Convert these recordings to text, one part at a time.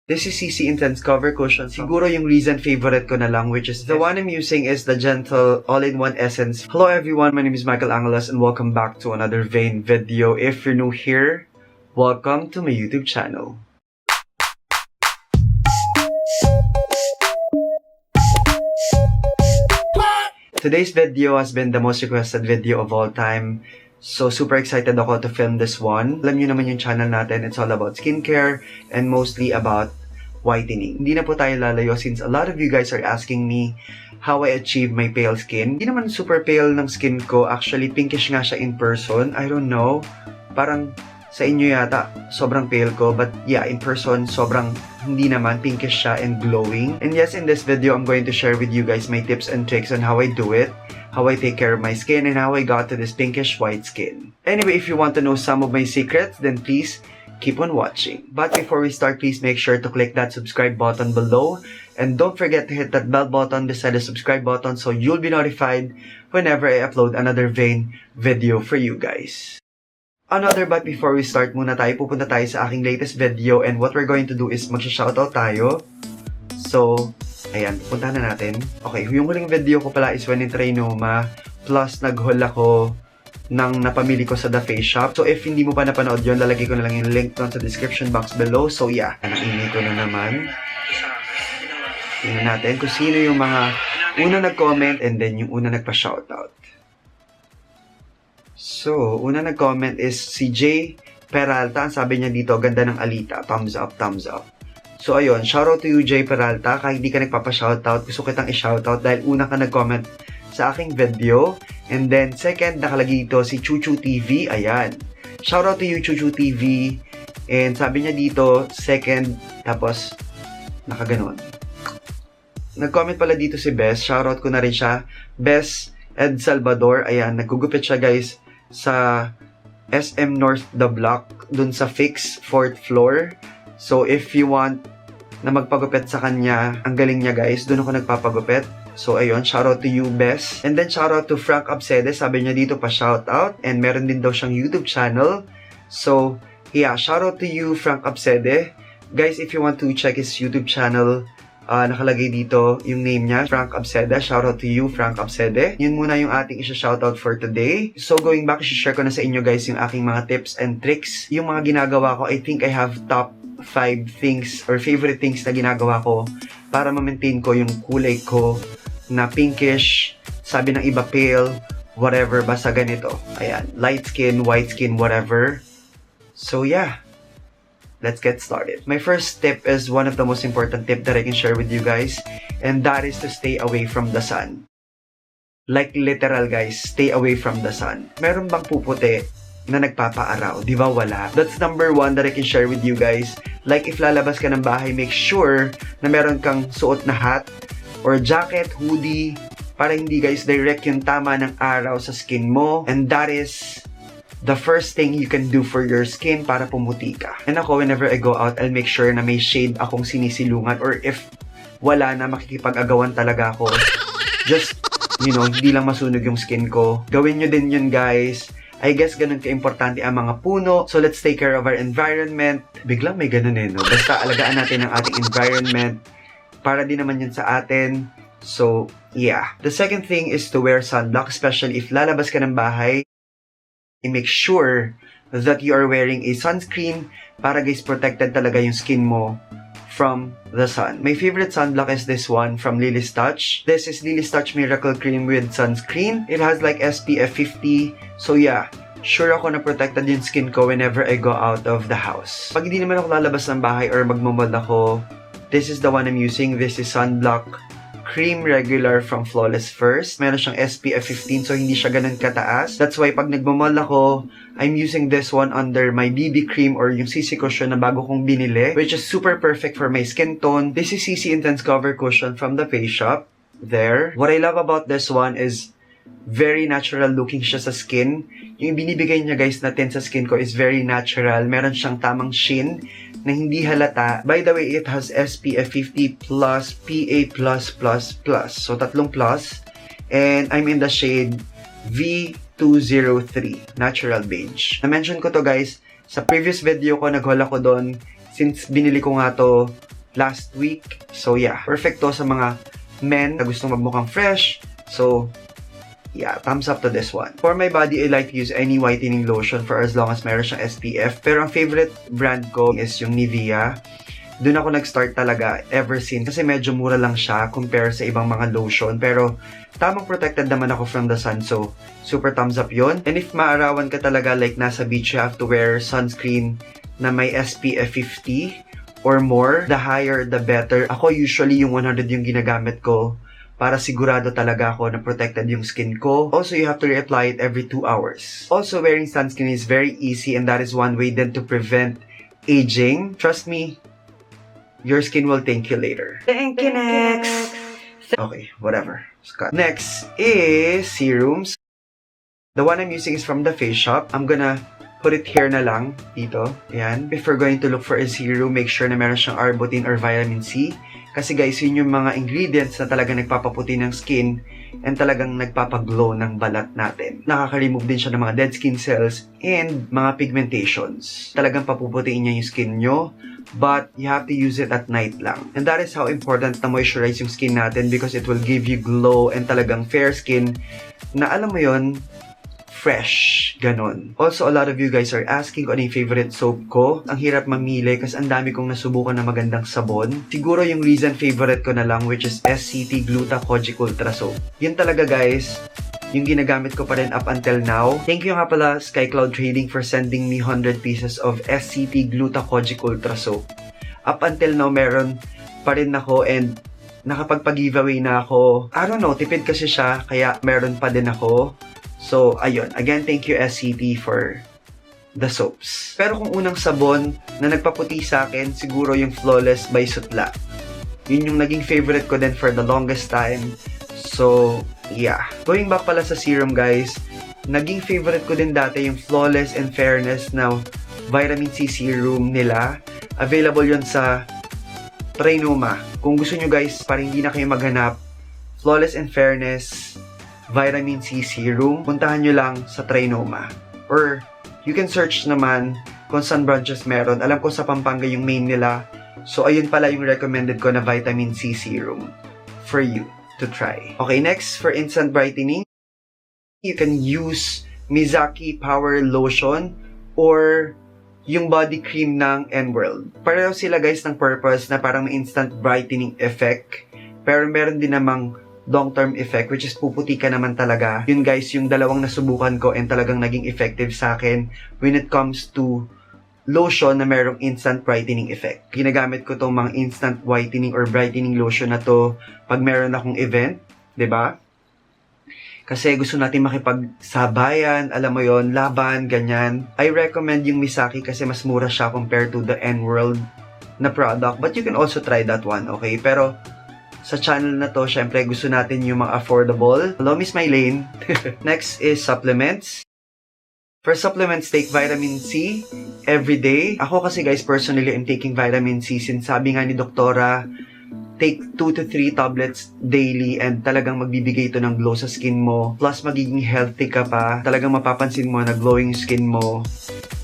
This is CC Intense Cover Cushion. Siguro yung recent favorite ko na lang, which is the one I'm using is the Gentle All-in-One Essence. Hello everyone, my name is Michael Angeles and welcome back to another Vain video. If you're new here, welcome to my YouTube channel. Today's video has been the most requested video of all time. So, super excited ako to film this one. Alam niyo naman yung channel natin, it's all about skincare and mostly about whitening. Hindi na po tayo lalayo since a lot of you guys are asking me how I achieve my pale skin. Hindi naman super pale ng skin ko. Actually, pinkish nga siya in person. I don't know. Parang sa inyo yata, sobrang pale ko. But yeah, in person, sobrang hindi naman. Pinkish siya and glowing. And yes, in this video, I'm going to share with you guys my tips and tricks on how I do it, how I take care of my skin, and how I got to this pinkish white skin. Anyway, if you want to know some of my secrets, then please keep on watching. But before we start, please make sure to click that subscribe button below. And don't forget to hit that bell button beside the subscribe button so you'll be notified whenever I upload another Vain video for you guys. But before we start muna tayo, pupunta tayo sa aking latest video, and what we're going to do is magsha-shoutout tayo. So, ayan, pupunta na natin. Okay, yung huling video ko pala is when in Trinoma, plus nag-haul ako ng napamili ko sa The Face Shop. So, if hindi mo pa napanood yun, lalagay ko na lang yung link doon sa description box below. So, yeah, nakinig ko na naman. Tingnan natin kung sino yung mga unang nag-comment and then yung unang nagpa-shoutout. So, unang nag-comment is si Jay Peralta. Ang sabi niya dito, ganda ng Alita. Thumbs up, thumbs up. So, ayun, shoutout to you, Jay Peralta. Kahit di ka nagpapa-shoutout, gusto kitang i-shoutout dahil una ka nag-comment sa aking video. And then, second, nakalagay dito si Chuchu TV. Ayan. Shoutout to you, Chuchu TV. And sabi niya dito, second, tapos, nakaganon. Nag-comment pala dito si Bess. Shoutout ko na rin siya. Bess Ed Salvador. Ayan, nagugupit siya, guys, sa SM North The Block, dun sa Fix 4th floor. So, if you want na magpagupit sa kanya, ang galing niya, guys. Dun ako nagpapagupit. So, ayun, shoutout to you, Bess. And then, shoutout to Frank Absede. Sabi niya dito pa shoutout. And meron din daw siyang YouTube channel. So, yeah, shoutout to you, Frank Absede. Guys, if you want to check his YouTube channel, nakalagay dito yung name niya, Frank Absede. Shoutout to you, Frank Absede. Yun muna yung ating isa-shoutout for today. So, going back, share ko na sa inyo, guys, yung aking mga tips and tricks. Yung mga ginagawa ko, I think I have top 5 things or favorite things na ginagawa ko para ma-maintain ko yung kulay ko na pinkish, sabi ng iba pale, whatever, basta ganito. Ayan, light skin, white skin, whatever. So, yeah. Let's get started. My first tip is one of the most important tip that I can share with you guys, and that is to stay away from the sun. Like literal, guys, stay away from the sun. Meron bang puputi na nagpapaaraw? Di ba wala? That's number one that I can share with you guys. Like if lalabas ka ng bahay, make sure na meron kang suot na hat or jacket, hoodie, para hindi, guys, direct yung tama ng araw sa skin mo. And that is the first thing you can do for your skin para pumuti ka. And ako, whenever I go out, I'll make sure na may shade akong sinisilungan, or if wala na, makikipag-agawan talaga ako. Just, you know, hindi lang masunog yung skin ko. Gawin nyo din yun, guys. I guess ganun ka-importante ang mga puno. So, let's take care of our environment. Biglang may ganun no? Basta alagaan natin ang ating environment. Para din naman yun sa atin. So, yeah. The second thing is to wear sunblock, especially if lalabas ka ng bahay. Make sure that you are wearing a sunscreen para, guys, protected talaga yung skin mo from the sun. My favorite sunblock is this one from Lily's Touch. This is Lily's Touch Miracle Cream with sunscreen. It has like SPF 50. So yeah, sure ako na protected yung skin ko whenever I go out of the house. Pag hindi naman ako lalabas ng bahay or magmamall ako, this is the one I'm using. This is Sunblock Cream Regular from Flawless First. Meron siyang SPF 15, so hindi siya ganun kataas. That's why pag nagmamall ako, I'm using this one under my BB cream or yung CC cushion na bago kong binili, which is super perfect for my skin tone. This is CC Intense Cover Cushion from The Face Shop. There. What I love about this one is very natural looking siya sa skin. Yung binibigay niya, guys, na tint sa skin ko is very natural. Meron siyang tamang sheen na hindi halata. By the way, it has SPF 50 plus PA+++. So, tatlong plus. And I'm in the shade V203 Natural Beige. Na-mention ko to, guys, sa previous video ko, nag-haul ako doon. Since binili ko nga to last week. So yeah, perfect to sa mga men na gustong magmukhang fresh. So yeah, thumbs up to this one. For my body, I like to use any whitening lotion for as long as meron siyang SPF. Pero ang favorite brand ko is yung Nivea. Doon ako nag-start talaga ever since. Kasi medyo mura lang siya compare sa ibang mga lotion. Pero tamang protected naman ako from the sun. So super thumbs up yon. And if maarawan ka talaga like nasa beach, you have to wear sunscreen na may SPF 50 or more. The higher, the better. Ako usually yung 100 yung ginagamit ko para sigurado talaga ako na protected yung skin ko. Also, you have to reapply it every 2 hours. Also, wearing sunscreen is very easy and that is one way then to prevent aging. Trust me, your skin will thank you later. Thank you, next. Okay, whatever. Scott. Next is serums. The one I'm using is from the Face Shop. I'm gonna put it here na lang, dito. Ayan. If you're going to look for a serum, make sure na meron siyang arbutin or vitamin C. Kasi guys, yun yung mga ingredients na talagang nagpapaputi ng skin and talagang nagpapaglow ng balat natin. Nakaka-remove din siya ng mga dead skin cells and mga pigmentations. Talagang papuputiin niya yung skin nyo, but you have to use it at night lang. And that is how important na moisturize yung skin natin because it will give you glow and talagang fair skin na alam mo yon, fresh, ganon. Also, a lot of you guys are asking kung ano yung favorite soap ko. Ang hirap mamili kasi ang dami kong nasubukan na magandang sabon. Siguro yung recent favorite ko na lang which is SCT Gluta-Kojic Ultra Soap. Yun talaga guys, yung ginagamit ko pa rin up until now. Thank you nga pala SkyCloud Trading for sending me 100 pieces of SCT Gluta-Kojic Ultra Soap. Up until now, meron pa rin ako and nakapagpag-giveaway na ako. I don't know, tipid kasi siya kaya meron pa din ako. So, ayun. Again, thank you SCT for the soaps. Pero kung unang sabon na nagpaputi sa akin, siguro yung Flawless by Sutla. Yun yung naging favorite ko din for the longest time. So, yeah. Going back pala sa serum, guys, naging favorite ko din dati yung Flawless and Fairness na vitamin C serum nila. Available yun sa Trinoma. Kung gusto nyo guys, para hindi na kayo maghanap, Flawless and Fairness Vitamin C Serum, puntahan nyo lang sa Trinoma. Or, you can search naman kung saan branches meron. Alam ko sa Pampanga yung main nila. So, ayun pala yung recommended ko na Vitamin C Serum for you to try. Okay, next, for instant brightening, you can use Mizaki Power Lotion or yung body cream ng N-World. Pareho sila guys ng purpose na parang may instant brightening effect. Pero meron din namang long-term effect which is puputi ka naman talaga. Yun guys, yung dalawang nasubukan ko and talagang naging effective sa akin when it comes to lotion na merong instant brightening effect. Ginagamit ko tong mga instant whitening or brightening lotion na to pag meron akong event, 'di ba? Kasi gusto natin makipagsabayan, alam mo yon, laban, ganyan. I recommend yung Misaki kasi mas mura siya compared to the N-World na product. But you can also try that one, okay? Pero sa channel na to, syempre gusto natin yung mga affordable. Hello, Miss Mylene. Next is supplements. For supplements, take vitamin C every day. Ako kasi guys, personally, I'm taking vitamin C since sabi nga ni doktora, take 2 to 3 tablets daily and talagang magbibigay ito ng glow sa skin mo. Plus, magiging healthy ka pa. Talagang mapapansin mo na glowing skin mo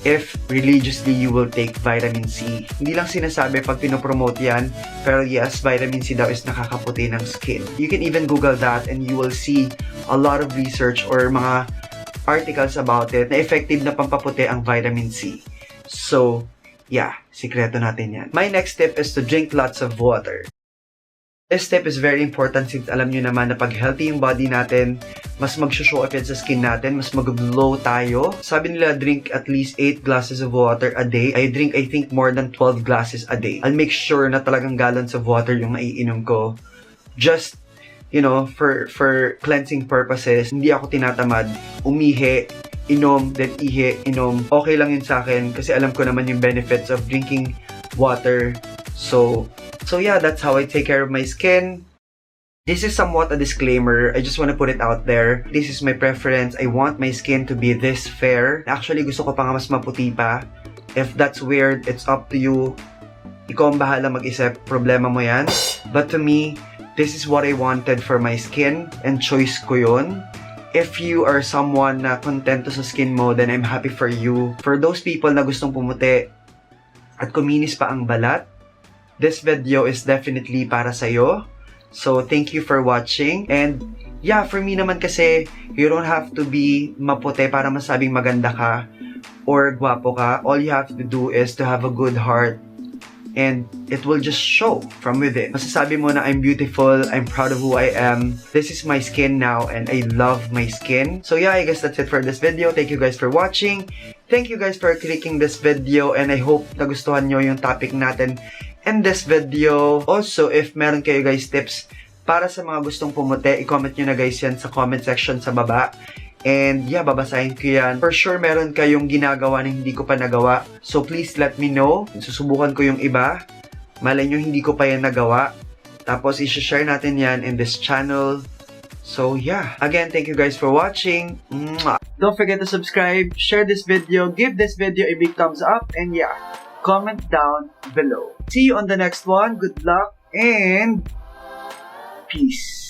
if religiously you will take vitamin C. Hindi lang sinasabi pag pinopromote yan, pero yes, vitamin C daw is nakakaputi ng skin. You can even Google that and you will see a lot of research or mga articles about it na effective na pampaputi ang vitamin C. So, yeah, sikreto natin yan. My next tip is to drink lots of water. This step is very important since alam nyo naman na pag healthy yung body natin, mas mag-show up yan sa skin natin, mas mag-glow tayo. Sabi nila, drink at least 8 glasses of water a day. I drink, I think, more than 12 glasses a day. I'll make sure na talagang gallons of water yung naiinom ko. Just, you know, for cleansing purposes, hindi ako tinatamad. Umihi, inom, then ihi, inom. Okay lang yun sa akin kasi alam ko naman yung benefits of drinking water. So yeah, that's how I take care of my skin. This is somewhat a disclaimer. I just want to put it out there. This is my preference. I want my skin to be this fair. Actually, gusto ko pa nga mas maputi pa. If that's weird, it's up to you. Ikaw ang bahala mag-isip. Problema mo yan. But to me, this is what I wanted for my skin. And choice ko yun. If you are someone na kontento sa skin mo, then I'm happy for you. For those people na gustong pumuti at kuminis pa ang balat, this video is definitely para sa'yo. So, thank you for watching. And, yeah, for me naman kasi, you don't have to be maputi para masabing maganda ka or gwapo ka. All you have to do is to have a good heart. And it will just show from within. Masasabi mo na I'm beautiful, I'm proud of who I am. This is my skin now and I love my skin. So yeah, I guess that's it for this video. Thank you guys for watching. Thank you guys for clicking this video and I hope nagustuhan nyo yung topic natin in this video. Also, if meron kayo guys tips para sa mga gustong pumuti, i-comment nyo na guys yan sa comment section sa baba. And yeah, babasahin ko yan. For sure, meron kayong ginagawa na hindi ko pa nagawa. So please let me know. Susubukan ko yung iba. Malay nyo, hindi ko pa yan nagawa. Tapos, i-share natin yan in this channel. So yeah. Again, thank you guys for watching. Mwah! Don't forget to subscribe, share this video, give this video a big thumbs up, and yeah, comment down below. See you on the next one. Good luck and peace.